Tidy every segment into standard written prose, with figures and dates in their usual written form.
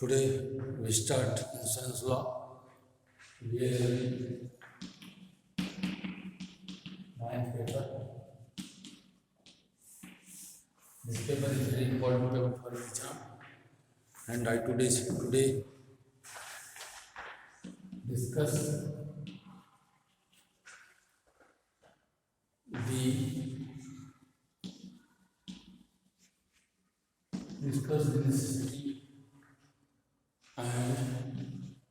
Today we start insurance law. We are in ninth paper. This paper is very important paper for exam, and I today discuss the necessity and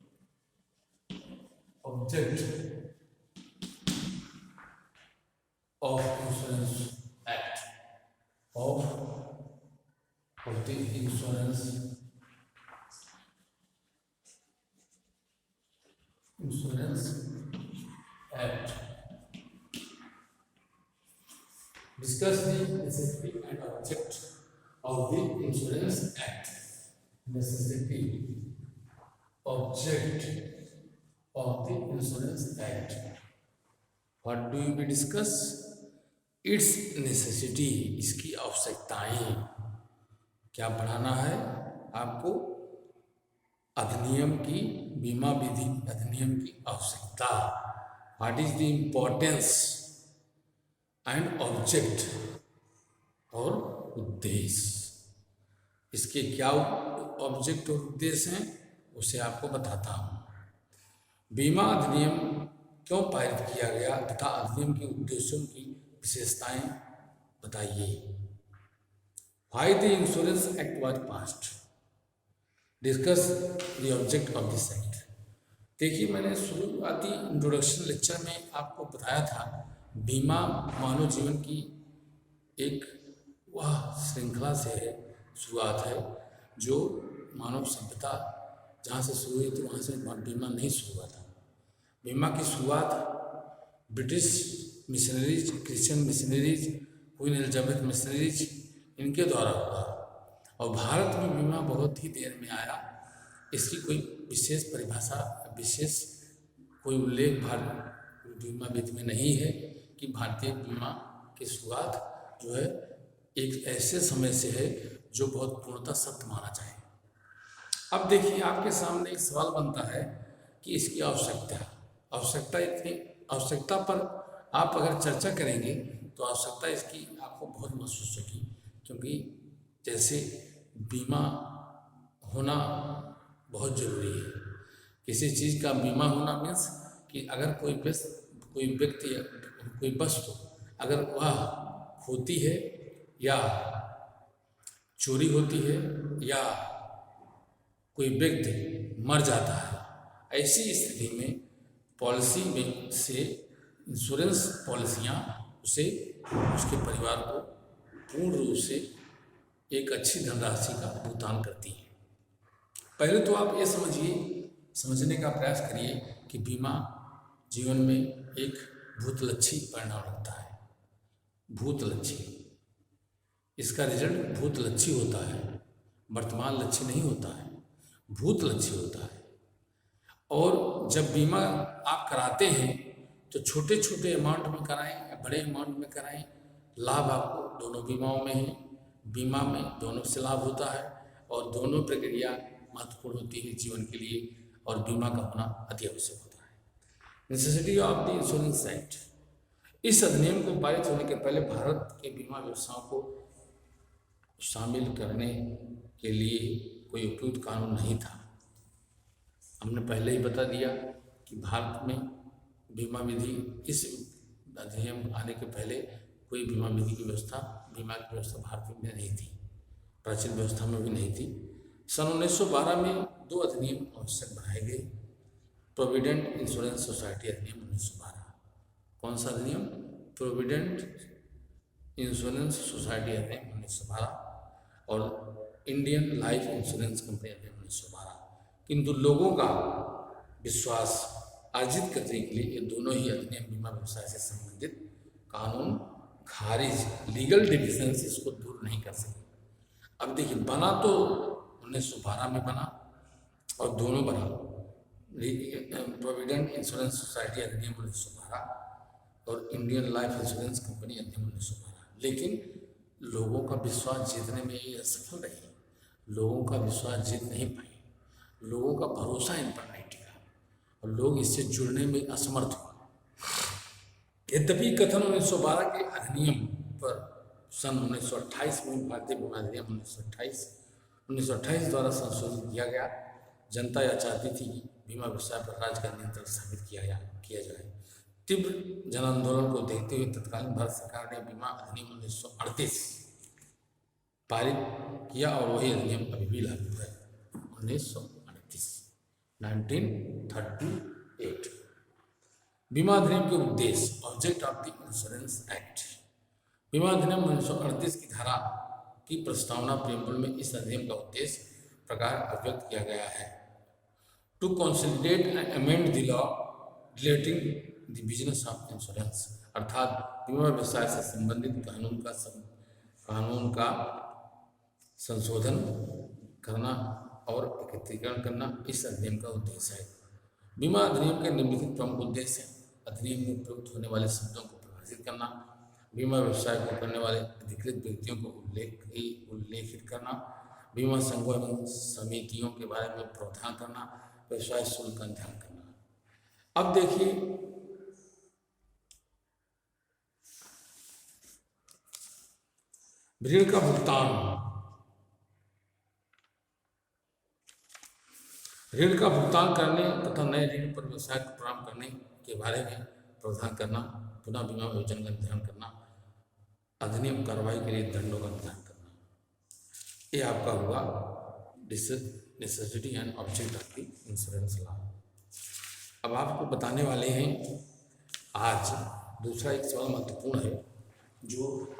object of Insurance Act of the Insurance Act. Discuss the necessity and object of the Insurance Act. Necessity, object of the Insurance Act. What do we discuss? Its necessity, इसकी आवश्यकताएं. क्या पढ़ाना है आपको? अधिनियम की, बीमा विधि अधिनियम की आवश्यकता. What is the importance and object और उद्देश्य. इसके क्या ऑब्जेक्ट और उद्देश्य हैं उसे आपको बताता हूँ. बीमा अधिनियम क्यों पारित किया गया तथा अधिनियम के उद्देश्यों की विशेषताएं बताइए. Why the Insurance Act was passed. Discuss the object of this act. देखिए, मैंने शुरुआती इंट्रोडक्शन लेक्चर में आपको बताया था बीमा मानव जीवन की एक वह श्रृंखला से है, शुरुआत है, जो मानव सभ्यता जहाँ से शुरू हुई तो वहाँ से बीमा नहीं शुरू हुआ था. बीमा की शुरुआत British missionaries, Christian missionaries, queen Elizabeth missionaries, इनके द्वारा हुआ. और भारत में बीमा बहुत ही देर में आया. इसकी कोई विशेष परिभाषा, विशेष कोई उल्लेख बीमा विधि में नहीं है कि भारतीय बीमा की शुरुआत जो है एक ऐसे समय से है जो बहुत पूर्णतः सत्य माना जाए. अब देखिए, आपके सामने एक सवाल बनता है कि इसकी आवश्यकता पर आप अगर चर्चा करेंगे तो आवश्यकता इसकी आपको बहुत महसूस होगी, क्योंकि जैसे बीमा होना बहुत ज़रूरी है. किसी चीज़ का बीमा होना मीन्स कि अगर कोई व्यक्ति या कोई वस्तु अगर वह होती है या चोरी होती है या कोई व्यक्ति मर जाता है, ऐसी स्थिति में पॉलिसी में से इंश्योरेंस पॉलिसियाँ उसके परिवार को पूर्ण रूप से एक अच्छी धनराशि का भुगतान करती हैं. पहले तो आप ये समझने का प्रयास करिए कि बीमा जीवन में एक भूतलक्षी परिणाम रखता है. भूतलक्षी, इसका रिजल्ट भूतलक्षी होता है, वर्तमान लक्ष्य नहीं होता है, भूतलक्षी होता है. और जब बीमा आप कराते हैं तो छोटे छोटे अमाउंट में कराएं या बड़े अमाउंट में कराएं, लाभ आपको दोनों बीमाओं में है. बीमा में दोनों से लाभ होता है और दोनों प्रक्रिया महत्वपूर्ण होती है जीवन के लिए, और बीमा का होना अति आवश्यक होता है. Necessity of the insurance act. इस अधिनियम को पारित होने के पहले भारत के बीमा व्यवसायों को शामिल करने के लिए कोई उपयुक्त कानून नहीं था. हमने पहले ही बता दिया कि भारत में बीमा विधि, इस अधिनियम आने के पहले कोई बीमा विधि की व्यवस्था, बीमा की व्यवस्था भारत में नहीं थी, प्राचीन व्यवस्था में भी नहीं थी. सन 1912 में 2 अधिनियम आवश्यक बनाए गए. प्रोविडेंट इंश्योरेंस सोसाइटी अधिनियम 1912. कौन सा अधिनियम? प्रोविडेंट इंश्योरेंस सोसाइटी अधिनियम 1912 और इंडियन लाइफ इंश्योरेंस कंपनी अधिनियम 1912. किंतु लोगों का विश्वास अर्जित करने के लिए ये दोनों ही अधिनियम बीमा व्यवसाय से संबंधित कानून खारिज, लीगल डिफिशेंसी इसको दूर नहीं कर सके. अब देखिए, बना तो 1912 में बना और दोनों बना, प्रोविडेंट इंश्योरेंस सोसाइटी अधिनियम 1912 और इंडियन लाइफ इंश्योरेंस कंपनी अधिनियम 1912. लेकिन लोगों का विश्वास जीतने में ये असफल रही, लोगों का विश्वास जीत नहीं पाई. लोगों का भरोसा इन पर नहीं टिका और लोग इससे जुड़ने में असमर्थ हुए। यद्यपि कथन 1912 के अधिनियम पर सन 1928 में भारतीय बीमा अधिनियम 1928 द्वारा संशोधित किया गया। जनता यह चाहती थी कि बीमा व्यवसाय पर राज्य का नियंत्रण स्थापित किया जाए। तीव्र जन आंदोलन को देखते हुए तत्कालीन भारत सरकार ने बीमा अधिनियम 1938 पारित किया और वही अधिनियम अभी भी लागू है। 1938 बीमा अधिनियम के उद्देश्य, object of the insurance act. बीमा अधिनियम 1938 की धारा की प्रस्तावना प्रेम्बल में इस अधिनियम का उद्देश्य प्रकार अभिव्यक्त किया गया है। To consolidate and amend the law relating the business of insurance, अर्थात बीमा व्यवसाय से संबंधित कानून का संशोधन करना और एकत्रीकरण करना इस अधिनियम का उद्देश्य है। बीमा अधिनियम के निम्नलिखित प्रमुख उद्देश्य हैं: अधिनियम में प्रयुक्त होने वाले शब्दों को परिभाषित करना, बीमा व्यवसाय को करने वाले अधिकृत व्यक्तियों को उल्लेखित करना, बीमा संघों एवं समितियों के बारे में प्रावधान करना, व्यवसाय शुल्क का निर्धारण करना। अब देखिए ऋण का भुगतान, ऋण का भुगतान करने तथा नए ऋण पर व्यवसाय को प्रारंभ करने के बारे में प्रावधान करना, पुनः बीमा योजना का निर्धारण करना, अधिनियम कार्रवाई के लिए दंडों का निर्धारण करना। ये आपका हुआ necessity and object of the insurance law. अब आपको बताने वाले हैं आज दूसरा एक सवाल महत्वपूर्ण है जो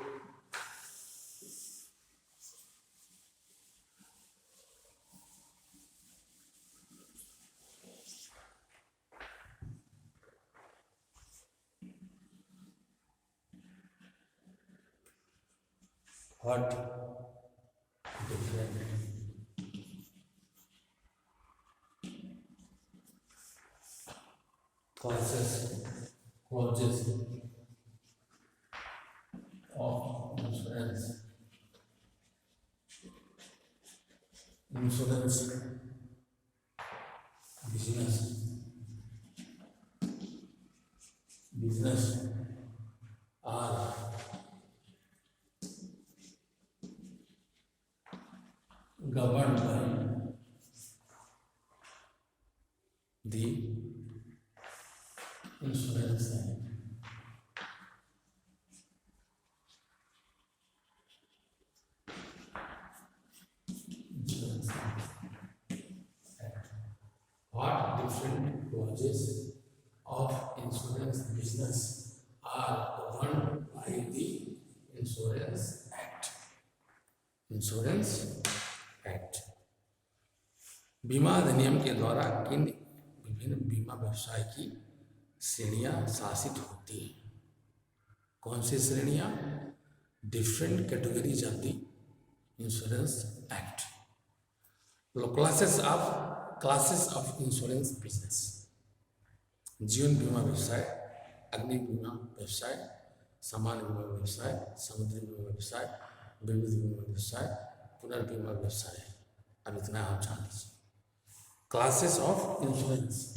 what different causes of insurance business are governed by the Insurance Act. What different clauses of insurance business are governed by the Insurance Act? Insurance Act. बीमा अधिनियम के द्वारा किन विभिन्न बीमा व्यवसाय की श्रेणियां शासित होती हैं? कौन सी श्रेणियां? Different categories of the insurance act. Classes of insurance business: जीवन बीमा व्यवसाय, अग्नि बीमा व्यवसाय, सामान्य बीमा व्यवसाय, समुद्री बीमा व्यवसाय, विविध बीमा व्यवसाय, पुनर्बीमा व्यवसाय। अब इतना आप जान लीजिए। Classes of insurance,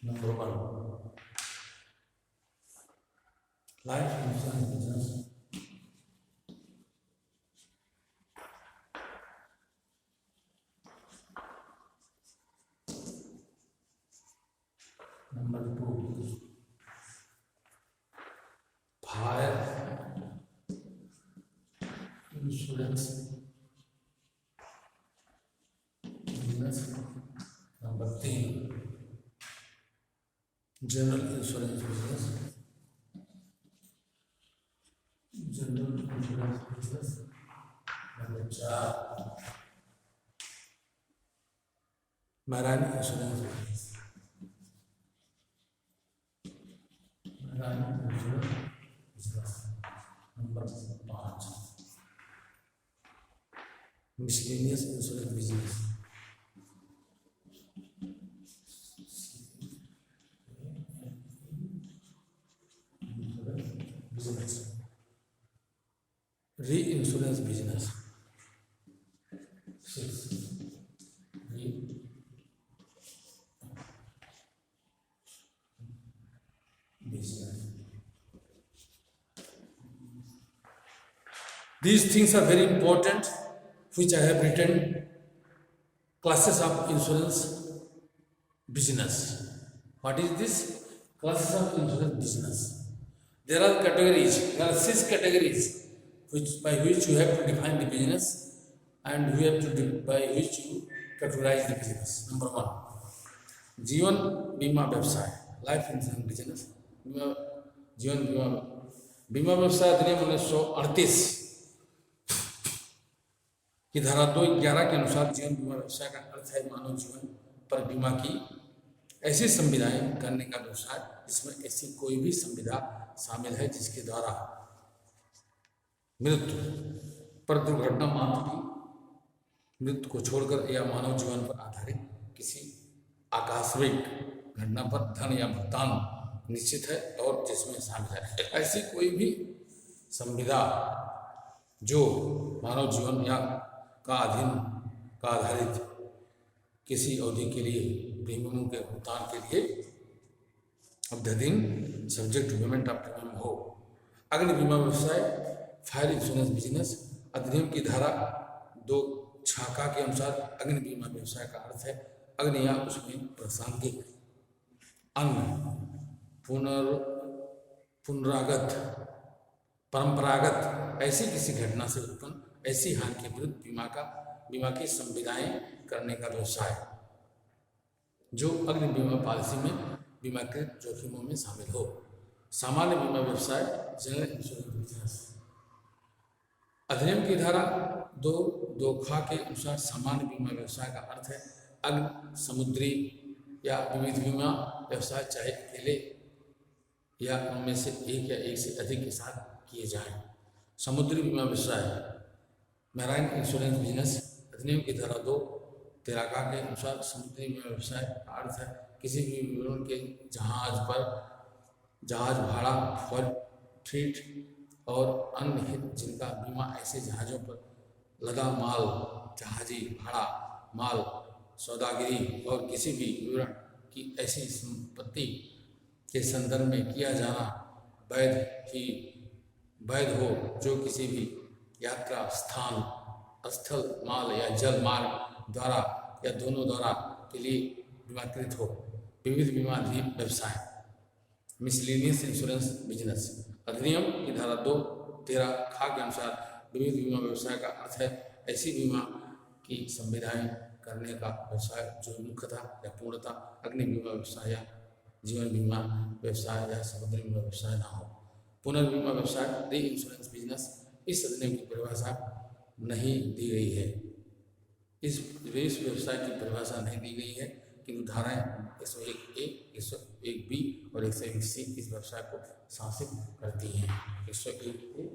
number 1 life insurance business, number 2 fire insurance business, number 3 general insurance business, number 4 marine insurance business, marine insurance business. Miscellaneous insurance business, business, री इंश्योरेंस बिजनेस, री business. These things are very important, which I have written. Classes of insurance business. What is this? Classes of insurance business. There are categories. There are 6 categories, by which you have to define the business, and by which you categorize the business. Number 1, जीवन बीमा व्यवसाय, life insurance business. जीवन बीमा व्यवसाय अधिनियम 1938 की धारा 211 के अनुसार जीवन बीमा व्यवसाय का अर्थ है मानव जीवन पर बीमा की ऐसी संविदाएं करने का व्यवसाय जिसमें ऐसी कोई भी संविदा शामिल है जिसके द्वारा मृत्यु पर दुर्घटना मात्र की मृत्यु को छोड़कर या मानव जीवन पर आधारित किसी आकस्मिक घटना पर धन या भुगतान निश्चित है और जिसमें शामिल है ऐसी कोई भी संविदा जो मानव जीवन या का आधारित किसी अवधि के लिए प्रीमियम के भुगतान के लिए अध्ययन subject to payment of premium हो. अग्नि बीमा व्यवसाय, फायर इंश्योरेंस बिजनेस अधिनियम की धारा 2 के अनुसार अग्नि बीमा व्यवसाय का अर्थ है अग्नि या उसमें प्रासंगिक अन्य पुनरागत परंपरागत ऐसी किसी घटना से उत्पन्न ऐसी हानि के विरुद्ध बीमा की संविदाएं करने का व्यवसाय जो अग्नि बीमा पॉलिसी में बीमाकृत जोखिमों में शामिल हो. सामान्य बीमा व्यवसाय, जनरल इंश्योरेंस बिजनेस अधिनियम की धारा 2 के अनुसार सामान्य बीमा व्यवसाय का अर्थ है अग्नि, समुद्री या विविध बीमा व्यवसाय चाहे अकेले या उनमें से एक या एक से अधिक के साथ किए जाएं. समुद्री बीमा व्यवसाय, मैराइन इंश्योरेंस बिजनेस अधिनियम की धारा 2-13 के अनुसार समुद्री बीमा व्यवसाय का अर्थ है किसी भी विवरण के जहाज भाड़ा, फ्रीट और अन्य हित जिनका बीमा ऐसे जहाज़ों पर लदा माल, जहाजी भाड़ा, माल, सौदागिरी और किसी भी विवरण की ऐसी संपत्ति के संदर्भ में किया जाना वैध हो जो किसी भी यात्रा स्थल माल या जल मार्ग द्वारा या दोनों द्वारा के लिए बीमाकृत हो. विविध बीमा व्यवसाय, मिसलेनियस इंश्योरेंस बिजनेस अधिनियम की धारा 2-13 के अनुसार विविध बीमा व्यवसाय का अर्थ है ऐसी बीमा की संविदाएं करने का व्यवसाय जो मुख्यतः या पूर्णतः अग्नि बीमा व्यवसाय या जीवन बीमा व्यवसाय या समुद्री बीमा व्यवसाय ना हो. पुनर्बीमा व्यवसाय, री इंश्योरेंस बिजनेस इस अधिनियम की परिभाषा नहीं दी गई है. इस व्यवसाय की परिभाषा नहीं दी गई है किंतु धाराएं 101A, 101B और 101C इस व्यवसाय को शासित करती हैं. 101A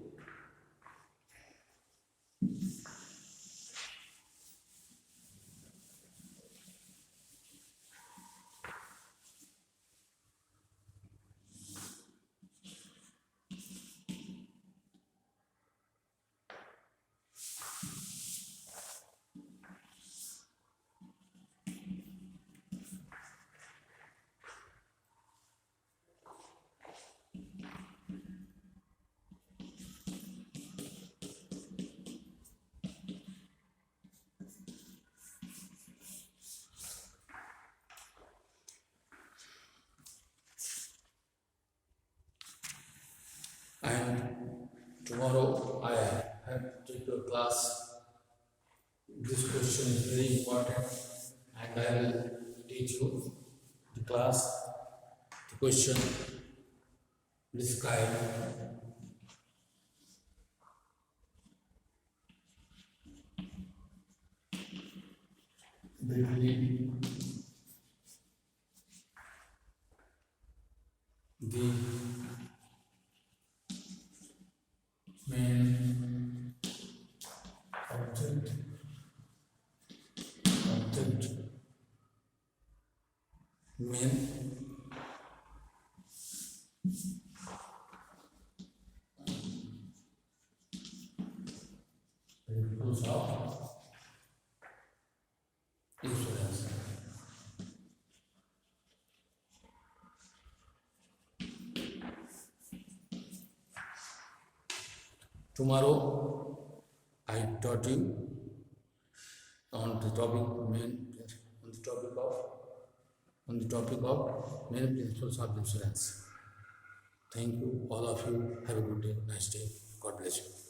and tomorrow I have to take your class. This question is very important and I will teach you the class. The question describe briefly the main object main principles of insurance. Tomorrow I taught you on the topic of main principles of insurance. Thank you, all of you. Have a good day, nice day. God bless you.